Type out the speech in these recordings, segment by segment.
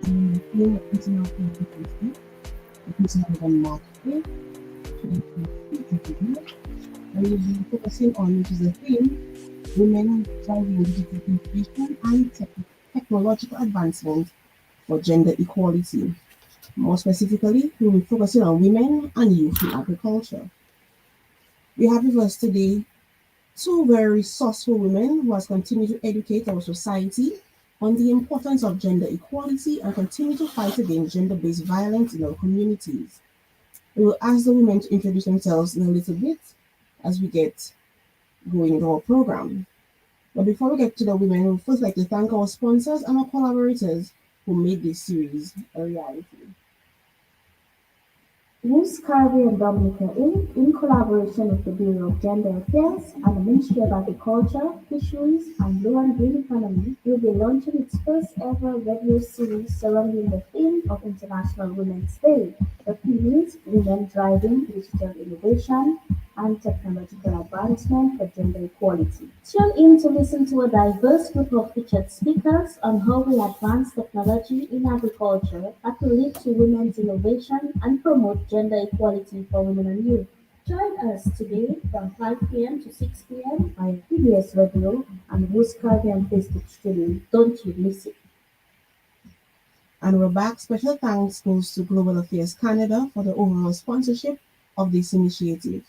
in the field of international diplomacy, which is held on March 5th, 2022. And we'll be focusing on, which is the theme, women driving digital innovation and technological advancement for gender equality. More specifically, we'll be focusing on women and youth in agriculture. We have with us today two very resourceful women who has continued to educate our society on the importance of gender equality and continue to fight against gender-based violence in our communities. We will ask the women to introduce themselves in a little bit as we get going with our program. But before we get to the women, we would first like to thank our sponsors and our collaborators who made this series a reality. WUSC and Dominica Inc., in collaboration with the Bureau of Gender Affairs and the Ministry of Agriculture, Fisheries and Blue and Green Economy, will be launching its first ever radio series surrounding the theme of International Women's Day. The theme is Women Driving Digital Innovation and Technological Advancement for Gender Equality. Tune in to listen to a diverse group of featured speakers on how we advance technology in agriculture that will lead to women's innovation and promote gender equality for women and youth. Join us today from 5 p.m. to 6 p.m. via PBS Radio and WUSC Caribbean Facebook streaming. Don't you miss it. And we're back. Special thanks goes to Global Affairs Canada for the overall sponsorship of this initiative.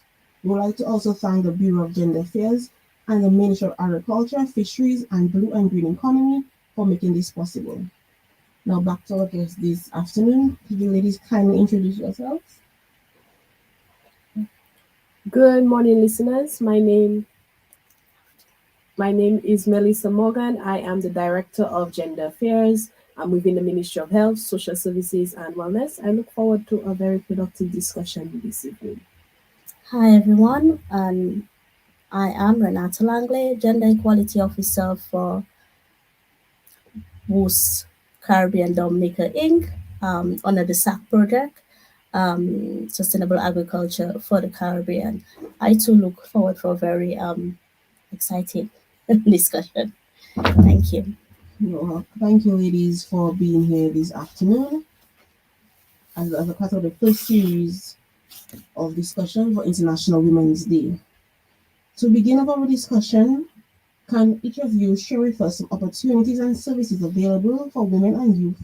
We would like to also thank the Bureau of Gender Affairs and the Ministry of Agriculture, Fisheries and Blue and Green Economy for making this possible. Now back to our guests this afternoon. Could you ladies kindly introduce yourselves? Good morning, listeners. My name is Melissa Morgan. I am the Director of Gender Affairs. I'm within the Ministry of Health, Social Services and Wellness. I look forward to a very productive discussion this evening. Hi everyone, I am Renata Langley, Gender Equality Officer for WUSC Caribbean Dominica Inc. Under the SAC project, Sustainable Agriculture for the Caribbean. I too look forward for a very exciting discussion. Thank you. Well, thank you, ladies, for being here this afternoon as a part of the first series of discussion for International Women's Day. To begin our discussion, can each of you share with us some opportunities and services available for women and youth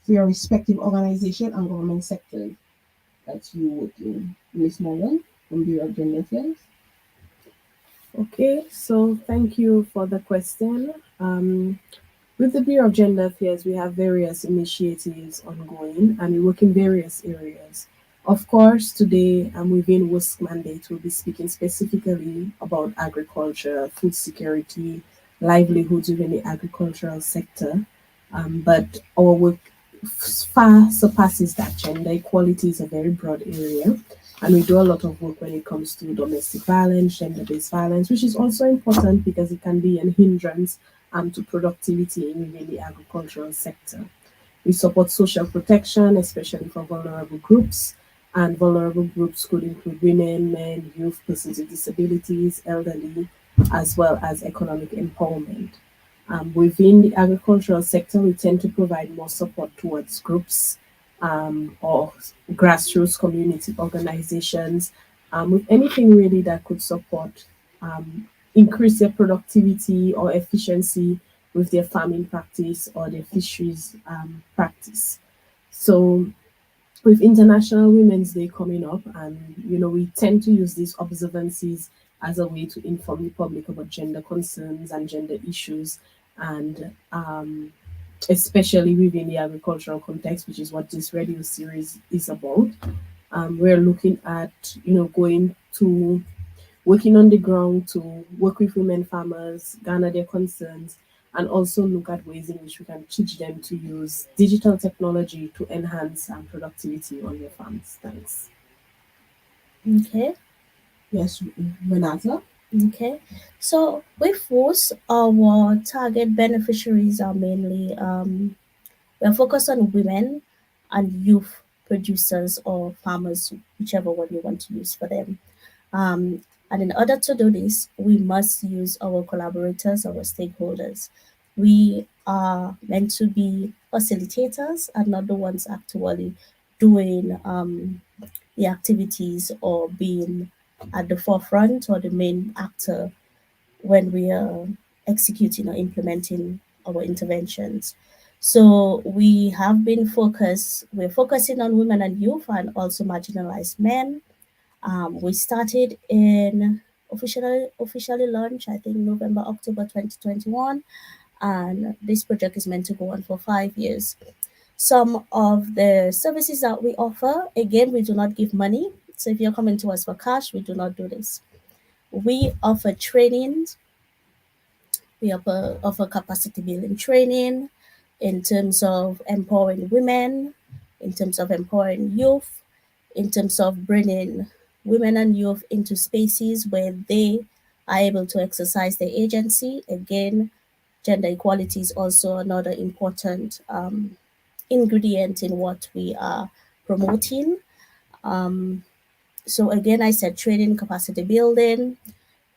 for your respective organization and government sectors that you work in? Ms. Morgan from Bureau of Gender Affairs. Okay, so thank you for the question. With the Bureau of Gender Affairs, we have various initiatives ongoing and we work in various areas. Of course, today within WUSC mandate, we'll be speaking specifically about agriculture, food security, livelihoods within the agricultural sector. But our work far surpasses that. Gender equality is a very broad area. And we do a lot of work when it comes to domestic violence, gender-based violence, which is also important because it can be a hindrance to productivity within the agricultural sector. We support social protection, especially for vulnerable groups, and vulnerable groups could include women, men, youth, persons with disabilities, elderly, as well as economic empowerment. Within the agricultural sector, we tend to provide more support towards groups or grassroots community organizations with anything really that could support increase their productivity or efficiency with their farming practice or their fisheries practice. So with International Women's Day coming up, and we tend to use these observances as a way to inform the public about gender concerns and gender issues, and especially within the agricultural context, which is what this radio series is about. We're looking at going to working on the ground to work with women farmers, garner their concerns, and also look at ways in which we can teach them to use digital technology to enhance productivity on their farms. Thanks. Okay. Yes, Renata. Okay. So with WUSC, our target beneficiaries are mainly we are focused on women and youth producers or farmers, whichever one you want to use for them. And in order to do this, we must use our collaborators, our stakeholders. We are meant to be facilitators and not the ones actually doing the activities or being at the forefront or the main actor when we are executing or implementing our interventions. So we're focusing on women and youth and also marginalized men. We started in officially launched, I think November, October 2021, and this project is meant to go on for 5 years. Some of the services that we offer, again, we do not give money. So if you're coming to us for cash, we do not do this. We offer trainings, we offer capacity building training in terms of empowering women, in terms of empowering youth, in terms of bringing women and youth into spaces where they are able to exercise their agency. Again, gender equality is also another important ingredient in what we are promoting. Um, so again, I said training, capacity building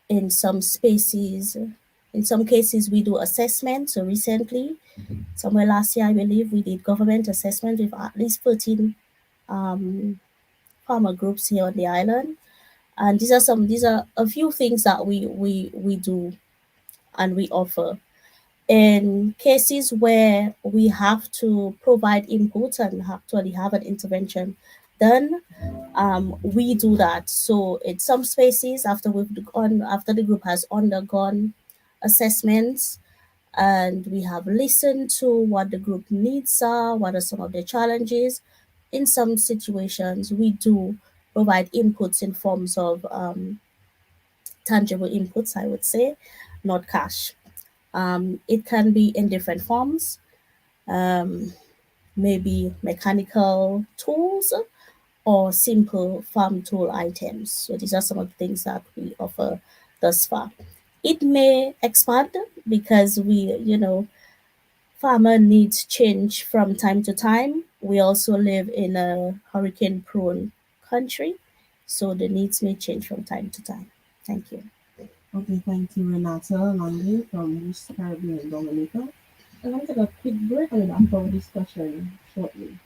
in some spaces. In some cases, we do assessment. So recently, somewhere last year, I believe we did government assessment with at least 14 um, farmer groups here on the island. And these are a few things that we do and we offer. In cases where we have to provide input and actually have an intervention done, we do that. So in some spaces, after the group has undergone assessments and we have listened to what the group needs are, what are some of the challenges. In some situations, we do provide inputs in forms of tangible inputs, I would say, not cash. It can be in different forms, um, maybe mechanical tools or simple farm tool items. So these are some of the things that we offer thus far. It may expand because farmer needs change from time to time. We also live in a hurricane prone country, so the needs may change from time to time. Thank you. Okay, thank you, Renata Lange from WUSC Caribbean and Dominica. I'm going to take a quick break and we'll back our discussion shortly.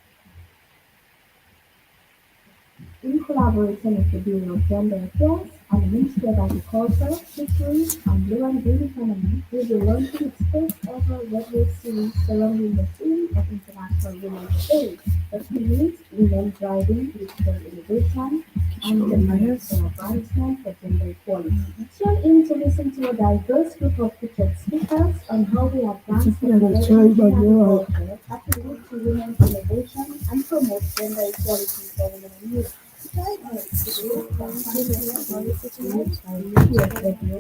In collaboration with the Bureau of Gender Affairs and the Ministry of Agriculture, Fisheries and Blue and Green Economy, will be launching its first ever radio series surrounding the theme of International Women's Day. The theme is Women Driving Digital Innovation and Technological Advancement for Gender Equality. Tune in to listen to a diverse group of featured speakers on how we advance technology in agriculture, contribute to women's innovation, and promote gender equality for women and youth. Join us today from 5 p.m. tonight on UPS Radio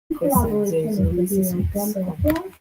in collaboration with the Bureau of Gender Affairs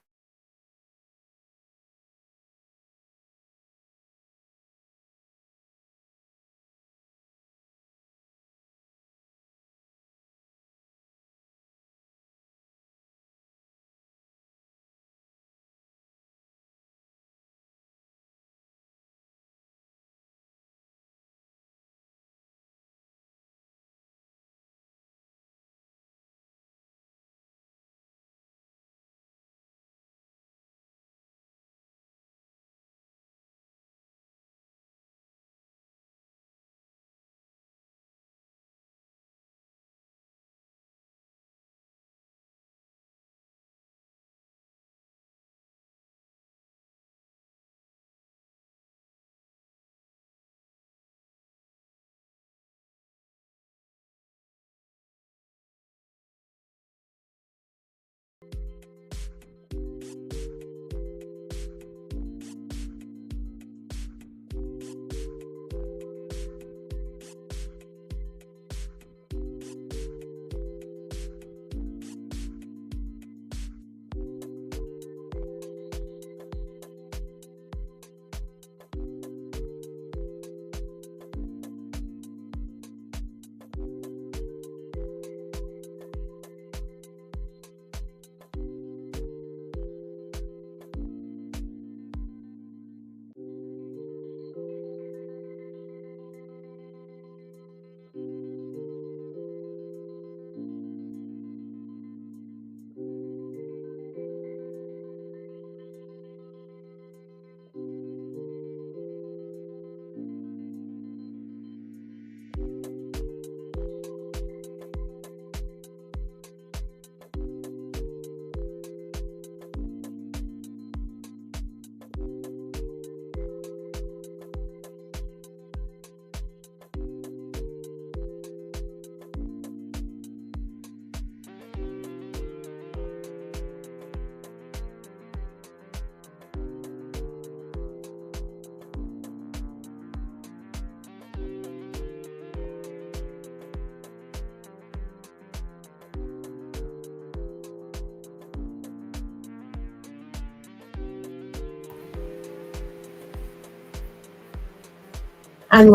And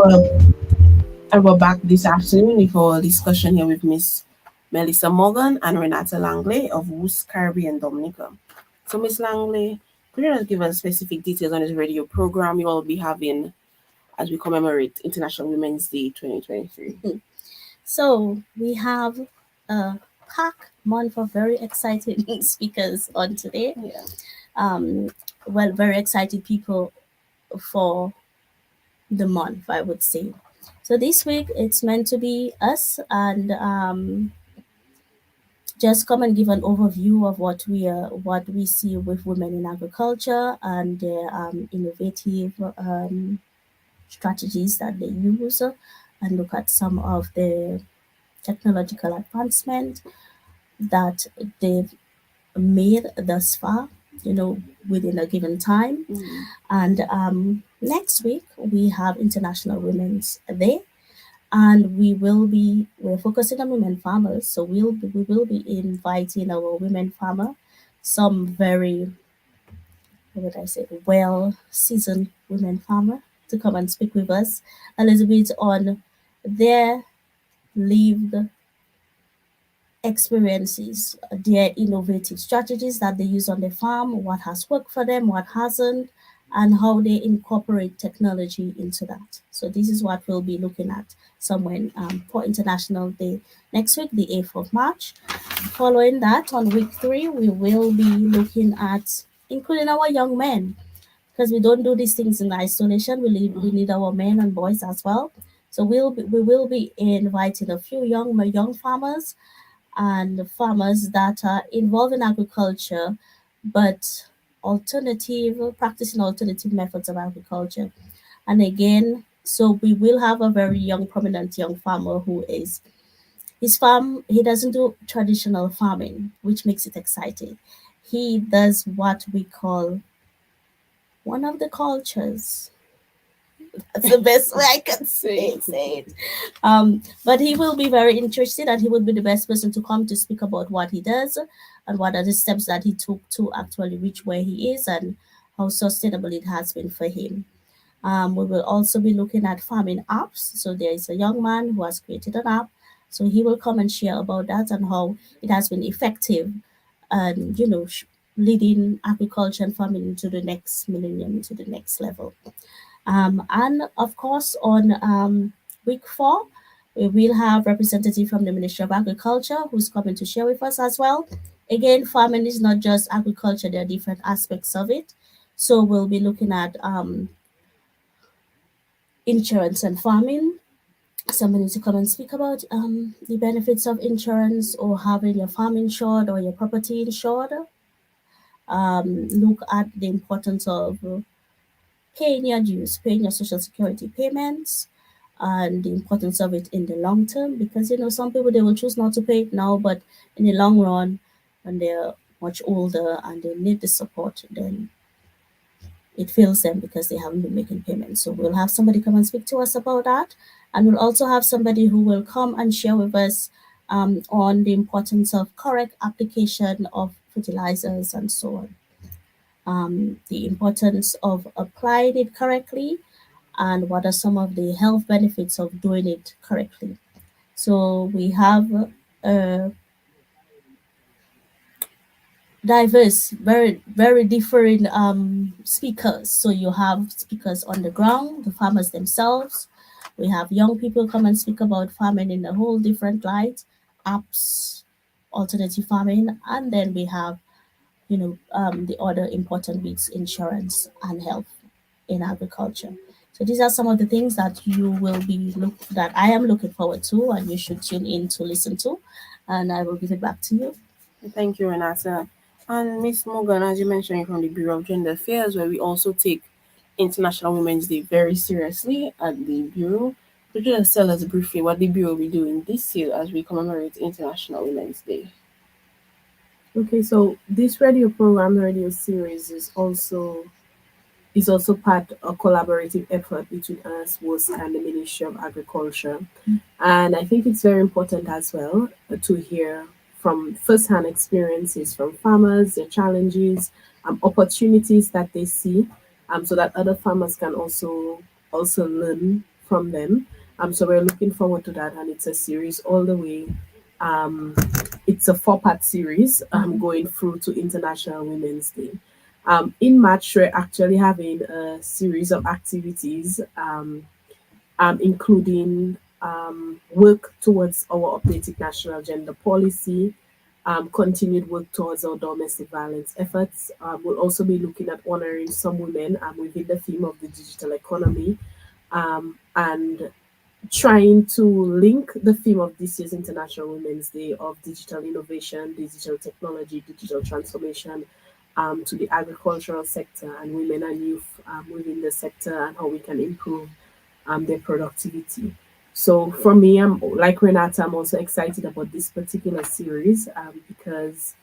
we're back this afternoon with our discussion here with Miss Melissa Morgan and Renata Langley of WUSC Caribbean Dominica. So, Miss Langley, could you just give us specific details on this radio program you will be having as we commemorate International Women's Day 2023? So we have a packed month of very exciting speakers on today. Yeah. Um, well, very excited people for the month, I would say. So this week it's meant to be us and just come and give an overview of what we see with women in agriculture and the innovative strategies that they use, and look at some of the technological advancement that they've made thus far, within a given time. Mm. And next week we have International Women's Day, and we're focusing on women farmers. So we will be inviting our women farmer, some very, what would I say, well seasoned women farmer, to come and speak with us a little bit on their lived experiences, their innovative strategies that they use on the farm, what has worked for them, what hasn't, and how they incorporate technology into that. So this is what we'll be looking at somewhere for International Day next week, the 8th of March. Following that, on week 3, we will be looking at including our young men, because we don't do these things in isolation. We need our men and boys as well. So we will be inviting a few young farmers and farmers that are involved in agriculture, but practicing alternative methods of agriculture. And again, so we will have a very young, prominent young farmer who is his farm. He doesn't do traditional farming, which makes it exciting. He does what we call one of the cultures. That's the best way I can say it. But he will be very interested, and he will be the best person to come to speak about what he does and what are the steps that he took to actually reach where he is and how sustainable it has been for him. We will also be looking at farming apps. So there is a young man who has created an app. So he will come and share about that and how it has been effective and, leading agriculture and farming into the next millennium, into the next level. And of course, on week 4, we will have representative from the Ministry of Agriculture who's coming to share with us as well. Again, farming is not just agriculture; there are different aspects of it. So we'll be looking at insurance and farming. Somebody to come and speak about the benefits of insurance or having your farm insured or your property insured. Look at the importance of paying your dues, paying your social security payments, and the importance of it in the long term. Because some people, they will choose not to pay it now, but in the long run, when they're much older and they need the support, then it fails them because they haven't been making payments. So we'll have somebody come and speak to us about that, and we'll also have somebody who will come and share with us on the importance of correct application of fertilizers and so on. The importance of applying it correctly, and what are some of the health benefits of doing it correctly. So we have a diverse, very, very different speakers. So you have speakers on the ground, the farmers themselves. We have young people come and speak about farming in a whole different light, apps, alternative farming, and then we have the other important bits, insurance and health in agriculture. So these are some of the things that that I am looking forward to, and you should tune in to listen to. And I will give it back to you. Thank you, Renata. And Miss Morgan, as you mentioned, you're from the Bureau of Gender Affairs, where we also take International Women's Day very seriously at the Bureau. Could you just tell us briefly what the Bureau will be doing this year as we commemorate International Women's Day? Okay, so this radio series is also part of a collaborative effort between us, WUSC, and the Ministry of Agriculture. And I think it's very important as well to hear from first-hand experiences from farmers, their challenges, opportunities that they see, so that other farmers can also learn from them. So we're looking forward to that, and it's a series all the way. Um, it's a four-part series going through to International Women's Day. In March, we're actually having a series of activities, including work towards our updated national gender policy, continued work towards our domestic violence efforts. We'll also be looking at honoring some women within the theme of the digital economy, and trying to link the theme of this year's International Women's Day of digital innovation, digital technology, digital transformation to the agricultural sector and women and youth within the sector, and how we can improve their productivity. So for me, I'm like Renata, I'm also excited about this particular series because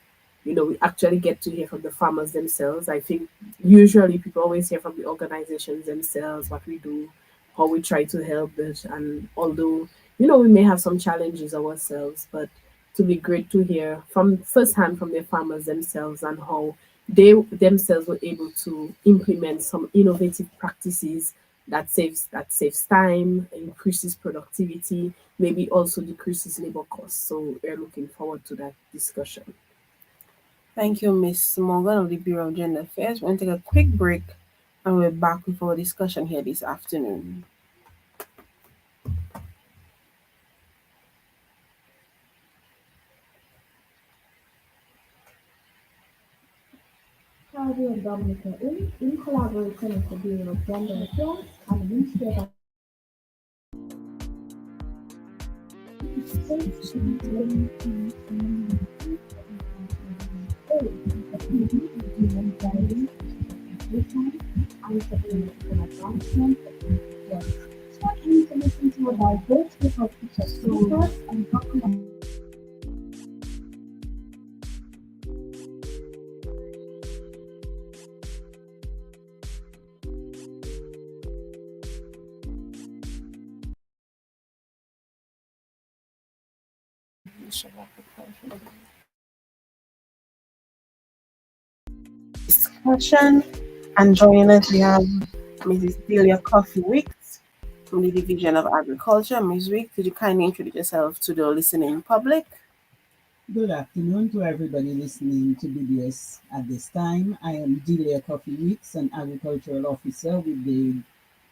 we actually get to hear from the farmers themselves. I think usually people always hear from the organizations themselves, what we do, how we try to help it. And although, we may have some challenges ourselves, but to be great to hear from firsthand from the farmers themselves and how they themselves were able to implement some innovative practices that saves time, increases productivity, maybe also decreases labor costs. So we're looking forward to that discussion. Thank you, Miss Morgan of the Bureau of Gender Affairs. We're going to take a quick break and we're back with our discussion here this afternoon. Saudi and Dominica in collaboration with the Bureau of Gender Affairs and the Ministry of and technological advancement. Yes. So I need to listen to a diverse group of speakers and document. Discussion, and joining us we have Mrs. Delia Coffee Wicks from the Division of Agriculture. Ms. Wicks, could you kindly introduce yourself to the listening public? Good afternoon to everybody listening to BBS at this time. I am Delia Coffee Weeks, an agricultural officer with the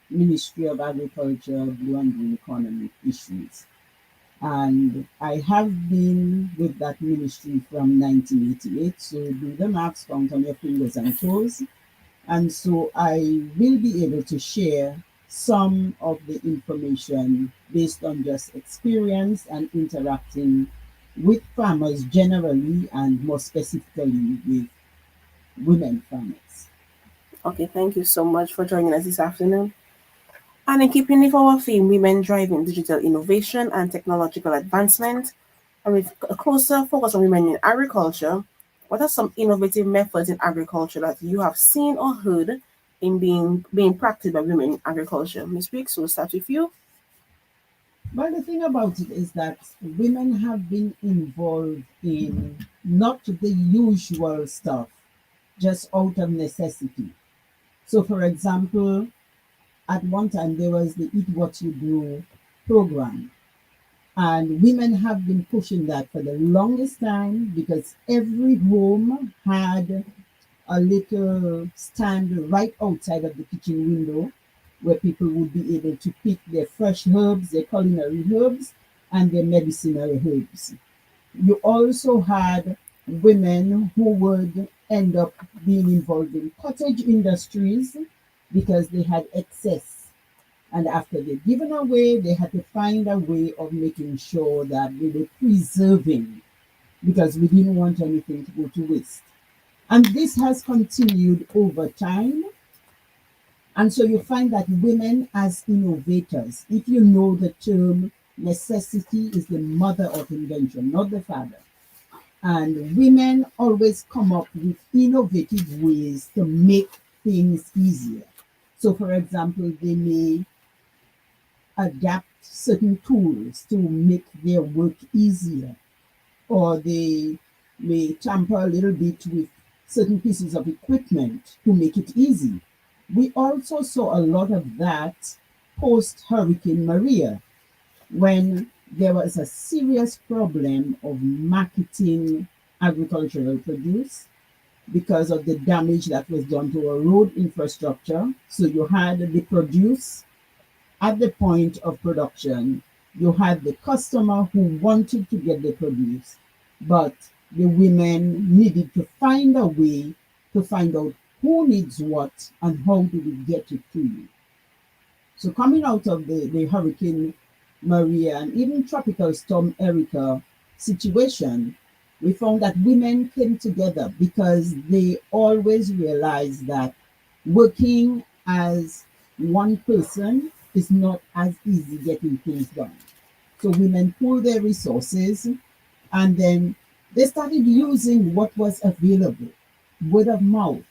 Ministry of Agriculture, Blue and Green Economy Issues. And I have been with that ministry from 1988, so do the maths, count on your fingers and toes. And so I will be able to share some of the information based on just experience and interacting with farmers generally and more specifically with women farmers. Okay, thank you so much for joining us this afternoon. And in keeping with our theme, women driving digital innovation and technological advancement, and with a closer focus on women in agriculture, what are some innovative methods in agriculture that you have seen or heard in being practiced by women in agriculture? Ms. Weeks, we'll start with you. But the thing about it is that women have been involved in not the usual stuff, just out of necessity. So, for example, at one time there was the Eat What You Grow program, and women have been pushing that for the longest time because every home had a little stand right outside of the kitchen window where people would be able to pick their fresh herbs, their culinary herbs, and their medicinal herbs. You also had women who would end up being involved in cottage industries because they had excess. And after they're given away, they had to find a way of making sure that they were preserving because we didn't want anything to go to waste. And this has continued over time. And so you find that women as innovators, if you know the term, necessity is the mother of invention, not the father. And women always come up with innovative ways to make things easier. So, for example, they may adapt certain tools to make their work easier, or they may tamper a little bit with certain pieces of equipment to make it easy. We also saw a lot of that post Hurricane Maria, when there was a serious problem of marketing agricultural produce because of the damage that was done to our road infrastructure. So you had the produce at the point of production, you had the customer who wanted to get the produce, but the women needed to find a way to find out who needs what and how do we get it to you. So coming out of the Hurricane Maria and even Tropical Storm Erica situation, we found that women came together because they always realized that working as one person is not as easy getting things done. So women pooled their resources and then they started using what was available, word of mouth,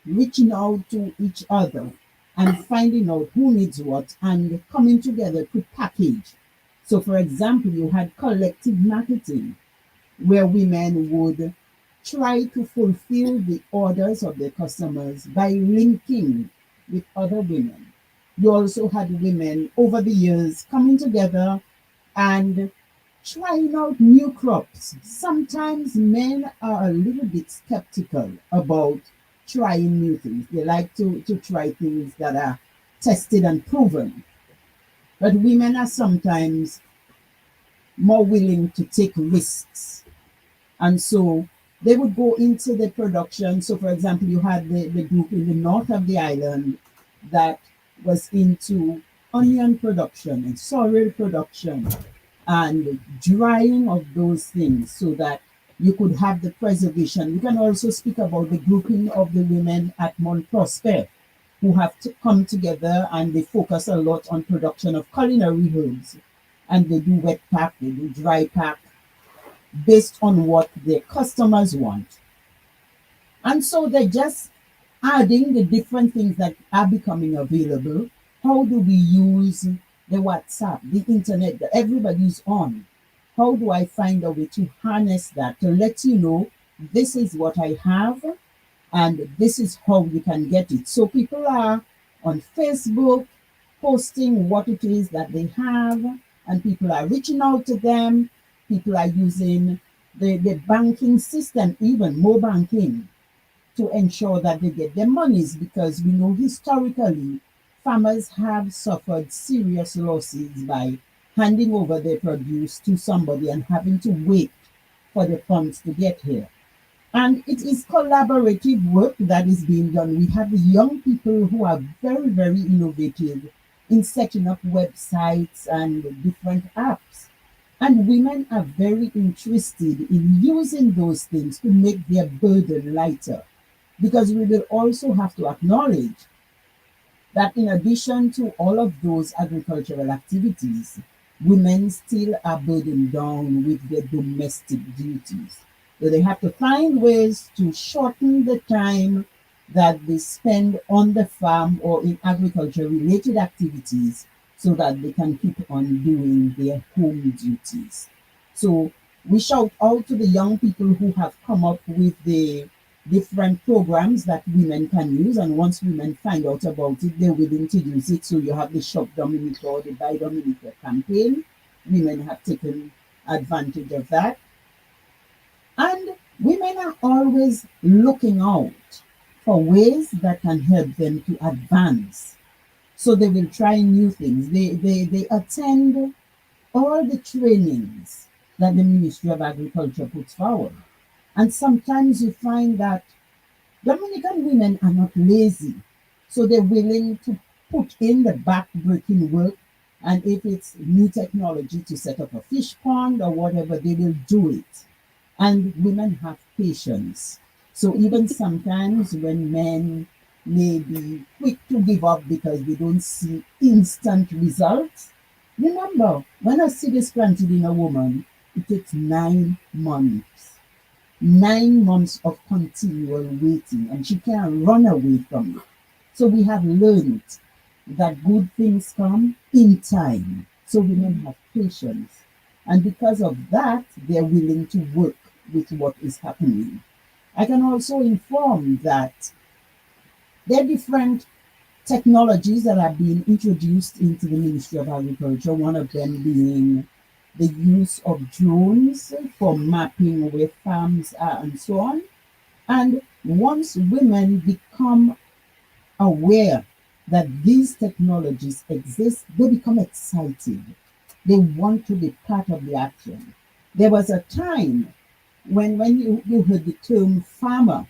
reaching out to each other and finding out who needs what and coming together to package. So, for example, you had collective marketing where women would try to fulfill the orders of their customers by linking with other women. You also had women over the years coming together and trying out new crops. Sometimes men are a little bit skeptical about trying new things. They like to try things that are tested and proven. But women are sometimes more willing to take risks. And so they would go into the production. So, for example, you had the group in the north of the island that was into onion production and sorrel production and drying of those things so that you could have the preservation. We can also speak about the grouping of the women at Mount Prosper who have to come together and they focus a lot on production of culinary herbs. And they do wet pack, they do dry pack based on what their customers want. And so they're just adding the different things that are becoming available. How do we use the WhatsApp, the internet that everybody's on? How do I find a way to harness that to let you know this is what I have and this is how you can get it? So people are on Facebook posting what it is that they have, and people are reaching out to them. People are using the banking system, even more banking, to ensure that they get their monies because we know historically farmers have suffered serious losses by handing over their produce to somebody and having to wait for the funds to get here. And it is collaborative work that is being done. We have young people who are very, very innovative in setting up websites and different apps. And women are very interested in using those things to make their burden lighter. Because we will also have to acknowledge that in addition to all of those agricultural activities, women still are burdened down with their domestic duties. So they have to find ways to shorten the time that they spend on the farm or in agriculture related activities so that they can keep on doing their home duties. So we shout out to the young people who have come up with the different programs that women can use. And once women find out about it, they're willing to use it. So you have the Shop Dominica or the Buy Dominica campaign. Women have taken advantage of that. And women are always looking out for ways that can help them to advance. So they will try new things. They attend all the trainings that the Ministry of Agriculture puts forward. And sometimes you find that Dominican women are not lazy. So they're willing to put in the back-breaking work. And if it's new technology to set up a fish pond or whatever, they will do it. And women have patience. So even sometimes when men may be quick to give up because they don't see instant results, remember, when a seed is planted in a woman, it takes 9 months. 9 months of continual waiting, and she can't run away from it. So we have learned that good things come in time. So women have patience. And because of that, they're willing to work with what is happening. I can also inform that there are different technologies that are being introduced into the Ministry of Agriculture, one of them being the use of drones for mapping where farms are and so on. And once women become aware that these technologies exist, they become excited. They want to be part of the action. There was a time when you heard the term farmer,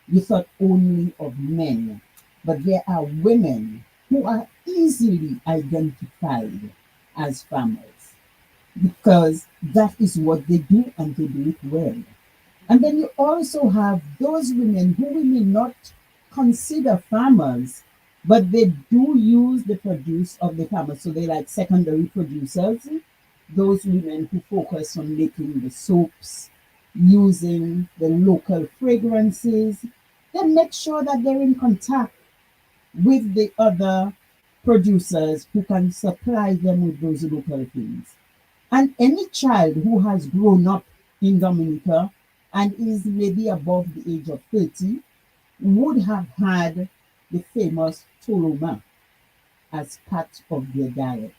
you thought only of men, but there are women who are easily identified as farmers because that is what they do and they do it well. And then you also have those women who we may not consider farmers, but they do use the produce of the farmers. So they like secondary producers, those women who focus on making the soaps, using the local fragrances. They make sure that they're in contact with the other producers who can supply them with those local things. And any child who has grown up in Dominica and is maybe above the age of 30 would have had the famous toloma as part of their diet.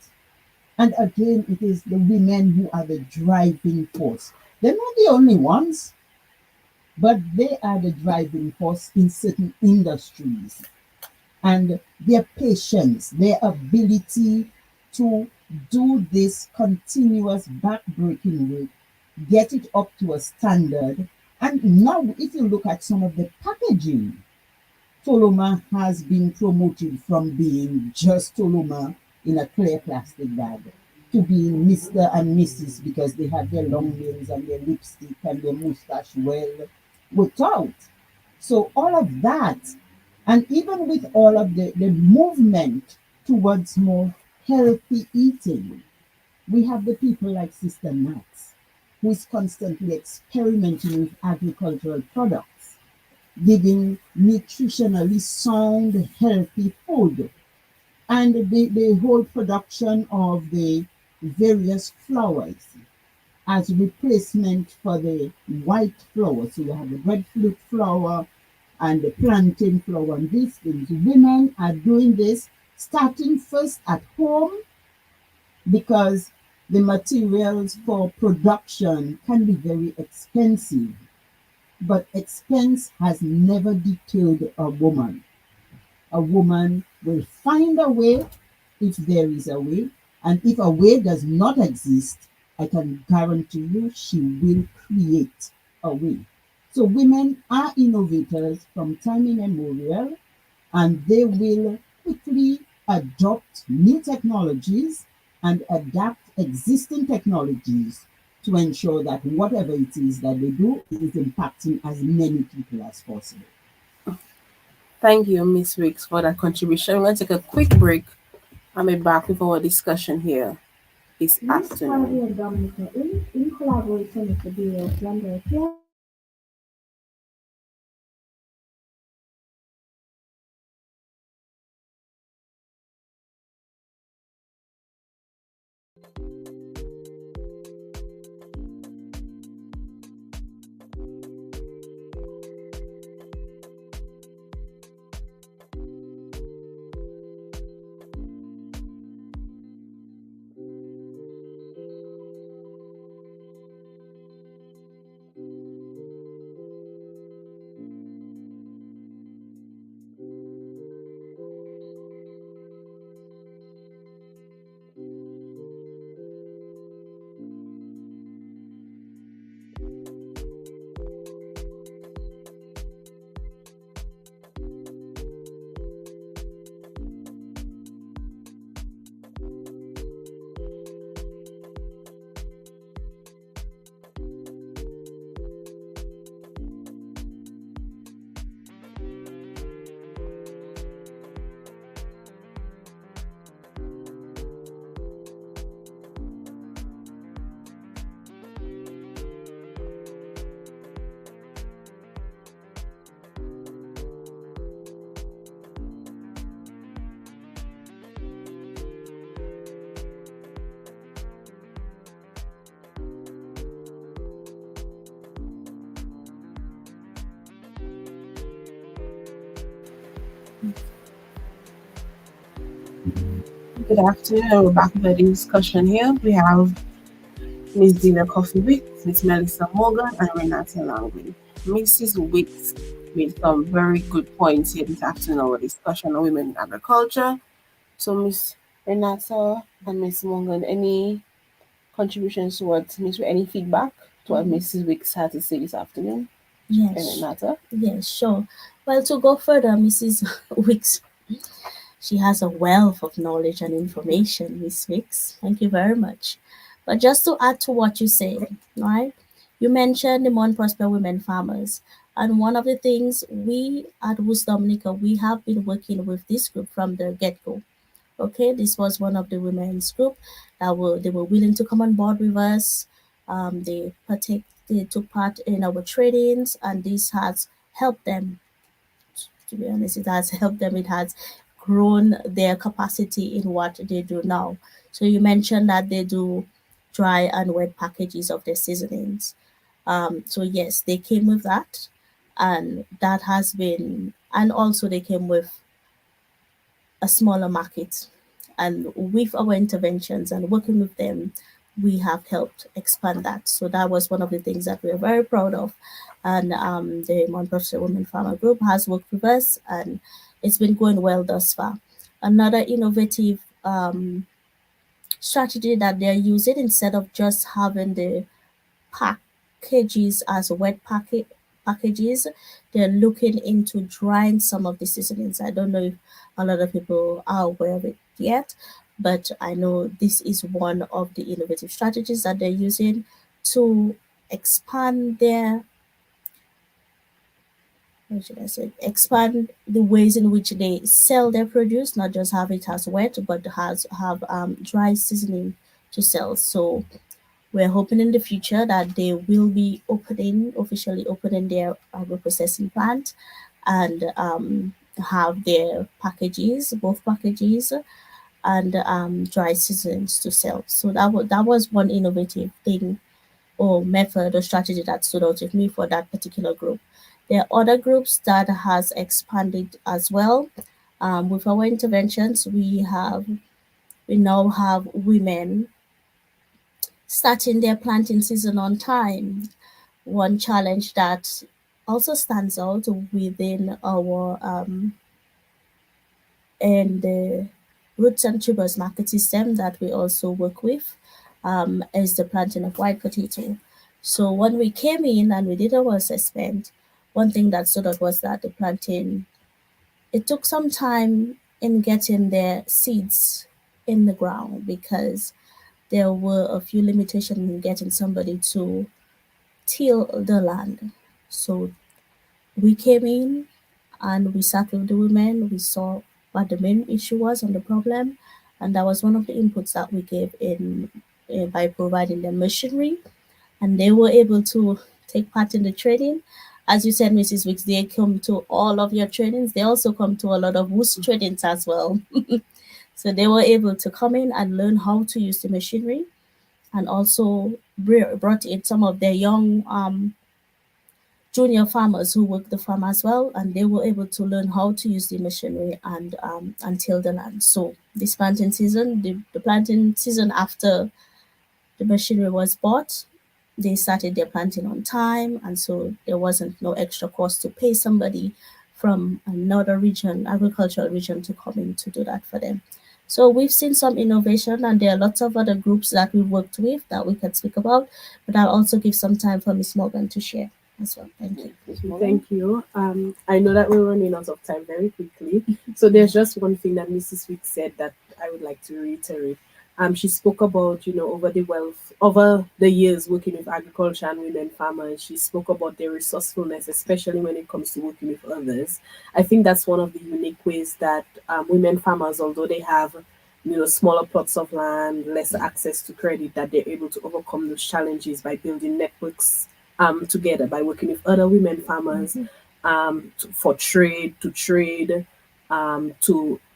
And again, it is the women who are the driving force. They're not the only ones, but they are the driving force in certain industries. And their patience, their ability to do this continuous back-breaking work, get it up to a standard. And now, if you look at some of the packaging, Toloma has been promoted from being just Toloma in a clear plastic bag to being Mr. and Mrs. because they have their long nails and their lipstick and their mustache well worked out. So all of that, and even with all of the movement towards more healthy eating, we have the people like Sister Max, who is constantly experimenting with agricultural products, giving nutritionally sound, healthy food, and the whole production of the various flours as replacement for the white flour. So you have the breadfruit flour and the plantain flour and these things. Women are doing this starting first at home because the materials for production can be very expensive. But expense has never deterred a woman. A woman will find a way if there is a way. And if a way does not exist, I can guarantee you she will create a way. So women are innovators from time immemorial, and they will quickly adopt new technologies and adapt existing technologies to ensure that whatever it is that they do is impacting as many people as possible. Thank you, Miss Wicks, for that contribution. We're going to take a quick break. I'll be back with our discussion here this WUSC afternoon. and Dominica in collaboration with the Bureau of Gender Affairs Good afternoon, and we're back with a discussion here. We have Miss Dina Coffee Wicks, Miss Melissa Morgan, and Renata Langley. Mrs. Wicks made some very good points here this afternoon in our discussion on women in agriculture. So, Miss Renata and Miss Morgan, any contributions towards Miss, any feedback to what Mhm. Mrs. Wicks had to say this afternoon? And Yes, Renata? yes, sure. Well, to go further, Mrs. Wicks, she has a wealth of knowledge and information, Miss Wicks. Thank you very much. But just to add to what you said, right? You mentioned the Mon Prosper Women Farmers. And one of the things we at WUSC Dominica, we have been working with this group from the get-go. Okay, this was one of the women's group that were they were willing to come on board with us. They took part in our trainings, and this has helped them. To be honest, it has helped them. It has grown their capacity in what they do now. So you mentioned that they do dry and wet packages of their seasonings. So yes, they came with that, and that has been, and also they came with a smaller market. And with our interventions and working with them, we have helped expand that. So that was one of the things that we are very proud of. And the Montpellier Women Farmer Group has worked with us, and it's been going well thus far. Another innovative strategy that they're using, instead of just having the packages as packages, they're looking into drying some of the seasonings. I don't know if a lot of people are aware of it yet, but I know this is one of the innovative strategies that they're using to expand their, what should I say, expand the ways in which they sell their produce, not just have it as wet, but has have dry seasoning to sell. So we're hoping in the future that they will be officially opening their agro-processing plant, and have their packages, both packages and dry seasons to sell. So that was one innovative thing or method or strategy that stood out with me for that particular group. There are other groups that has expanded as well. With our interventions, we now have women starting their planting season on time. One challenge that also stands out within our and the roots and tubers market system that we also work with, is the planting of white potato. So when we came in and we did our assessment, one thing that stood out was that the planting, it took some time in getting the seeds in the ground, because there were a few limitations in getting somebody to till the land. So we came in and we sat with the women. We saw what the main issue was and the problem, and that was one of the inputs that we gave in, by providing them machinery, and they were able to take part in the training. As you said, Mrs. Wicks, they come to all of your trainings. They also come to a lot of WUSC trainings as well. So they were able to come in and learn how to use the machinery, and also brought in some of their young junior farmers who work the farm as well, and they were able to learn how to use the machinery and till the land. So this planting season, the planting season after the machinery was bought, they started their planting on time, and so there wasn't no extra cost to pay somebody from another region, agricultural region, to come in to do that for them. So we've seen some innovation, and there are lots of other groups that we've worked with that we can speak about, but I'll also give some time for Miss Morgan to share as well. Thank you. Miss Morgan? Thank you. I know that we're running out of time very quickly. So there's just one thing that Mrs. Wick said that I would like to reiterate. She spoke about, over the wealth, over the years working with agriculture and women farmers. She spoke about their resourcefulness, especially when it comes to working with others. I think that's one of the unique ways that women farmers, although they have, smaller plots of land, less access to credit, that they're able to overcome those challenges by building networks together, by working with other women farmers for trade, to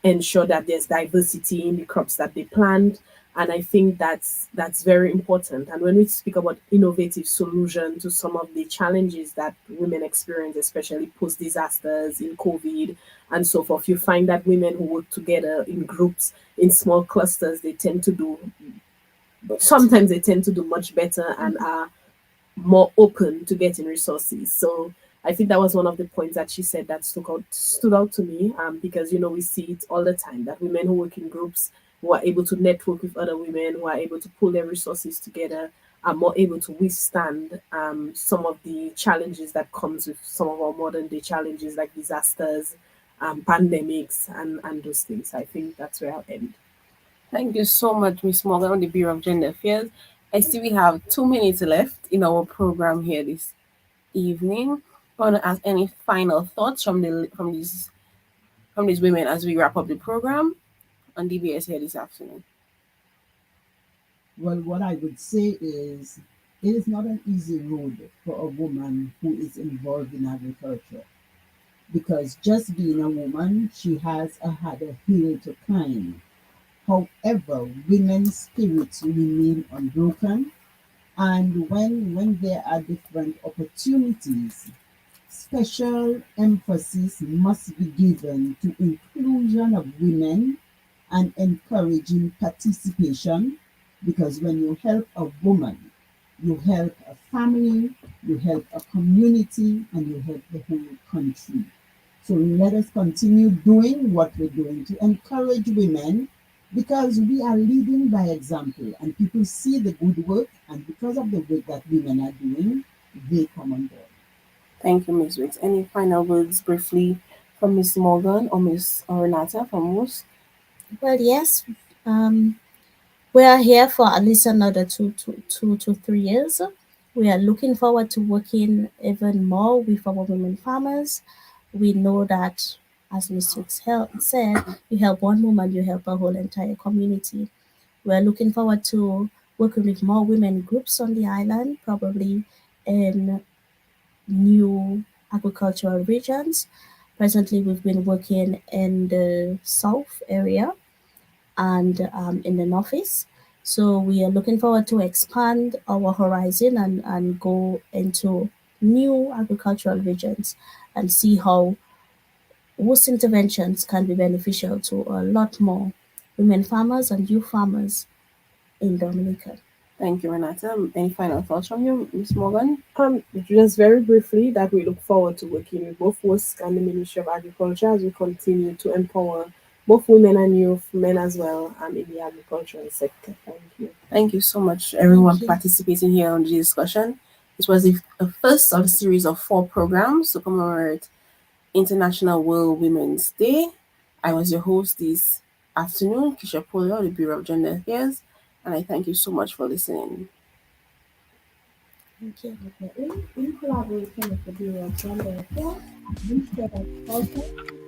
ensure that there's diversity in the crops that they plant, And I think that's very important. And when we speak about innovative solution to some of the challenges that women experience, especially post disasters in COVID and so forth, you find that women who work together in groups, in small clusters, sometimes they tend to do much better and are more open to getting resources. So I think that was one of the points that she said that stood out to me, because we see it all the time that women who work in groups, who are able to network with other women, who are able to pull their resources together, are more able to withstand some of the challenges that comes with some of our modern day challenges like disasters, pandemics, and those things. I think that's where I'll end. Thank you so much, Miss Morgan, on the Bureau of Gender Affairs. I see we have 2 minutes left in our program here this evening. Want to ask any final thoughts from these women as we wrap up the program on DBS here this afternoon? Well, what I would say is it is not an easy road for a woman who is involved in agriculture because just being a woman, she has had a hill to climb. However, women's spirits remain unbroken, and when there are different opportunities, special emphasis must be given to inclusion of women and encouraging participation because when you help a woman, you help a family, you help a community, and you help the whole country. So let us continue doing what we're doing to encourage women because we are leading by example and people see the good work, and because of the work that women are doing, they come on board. Thank you, Ms. Wicks. Any final words briefly from Miss Morgan or Miss Renata from WUSC? Well, yes, um, we are here for at least another 2 to 3 years. We are looking forward to working even more with our women farmers. We know that, as Ms. Hicks said, you help one woman, you help a whole entire community. We're looking forward to working with more women groups on the island, probably in new agricultural regions. Presently, we've been working in the south area and in the northeast. So we are looking forward to expand our horizon and go into new agricultural regions and see how WUSC interventions can be beneficial to a lot more women farmers and youth farmers in Dominica. Thank you, Renata. Any final thoughts from you, Miss Morgan? Just very briefly, that we look forward to working with both WUSC and the Ministry of Agriculture as we continue to empower both women and youth, men as well, in the agricultural sector. Thank you. Thank you so much, everyone, Thank you. participating here on the discussion. This was the first of a series of 4 programs to commemorate International World Women's Day. I was your host this afternoon, Kisha Polio, the Bureau of Gender Affairs, and I thank you so much for listening. Thank you. In collaboration with the Bureau of Gender Affairs, Administrative Culture,